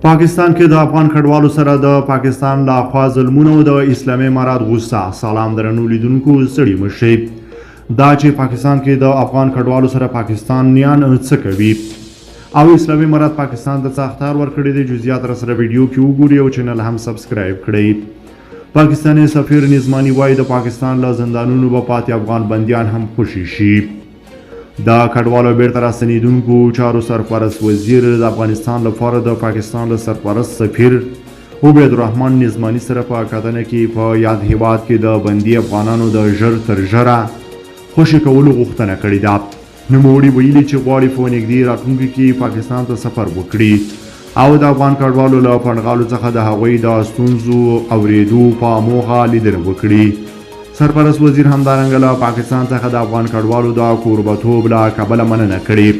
پاکستان کې د افغان کډوالو سره د پاکستان له خوا ظلمونه او د اسلامي امارات غوسه. سلام درنو لیدونکو، ستړي مشئ. دا چې پاکستان کې د افغان کډوالو سره پاکستانیان څه کوي او اسلامي امارات پاکستان ته څه اخطار ورکړی دی، جزئیات را سره ویډیو کې وګورئ او چینل هم سبسکرایب کړئ. پاکستاني سفیر نظمانی وایي د پاکستان له زندانونو به پاتې افغان بندیان هم خوشي شي. د کډوالو بیرته راستنیدونکو چارو سرپرست وزیر د افغانستان لپاره د پاکستان له سرپرست سفیر عبیدالرحمن نظمانی سره په کتنه کې په یاد هیواد کې د بندي افغانانو د ژر تر ژره خوشي کولو غوښتنه کړې ده. نوموړي ویلي چې غواړي په نږدې راتلونکي کې پاکستان ته سفر وکړي او د افغان کډوالو له پنډغالو څخه د هغوی د ستونزو اورېدو په موخه لیدنه وکړي. سرپرست وزیر همدارنګه له پاکستان څخه د افغان کډوالو د کوربتوب له کبله مننه کړې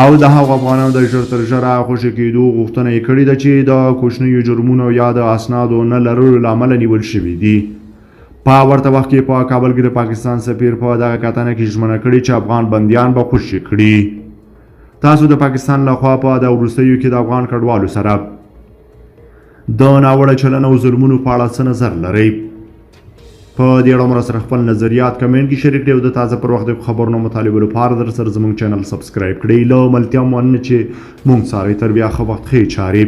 او د هغو افغانانو د ژر تر ژره خوشي کېدو غوښتنه یې کړې ده چې د کوچنیو جرمونو یا د اسنادو نه لرلو له امله نیول شوي دي. په ورته وخت کې په کابل کې د پاکستان سفیر په دغه کتنه کې ژمنه کړې چې افغان بندیان به خوشي کړي. تاسو د پاکستان لخوا په د وروستیو کې د افغان کډوالو سره د ناوړه چلن او ظلمونو په اړه څه نظر لرئ؟ په دې اړه مو سره خپل نظریات کمنټ کې شریک کړئ او د تازه پر وخت د خبرونو مطالبه لپاره در سره زموږ چینل سبسکرایب کړئ. له ملتیا مننه چې موږ سره تر بیا ښه وخت ښې چارې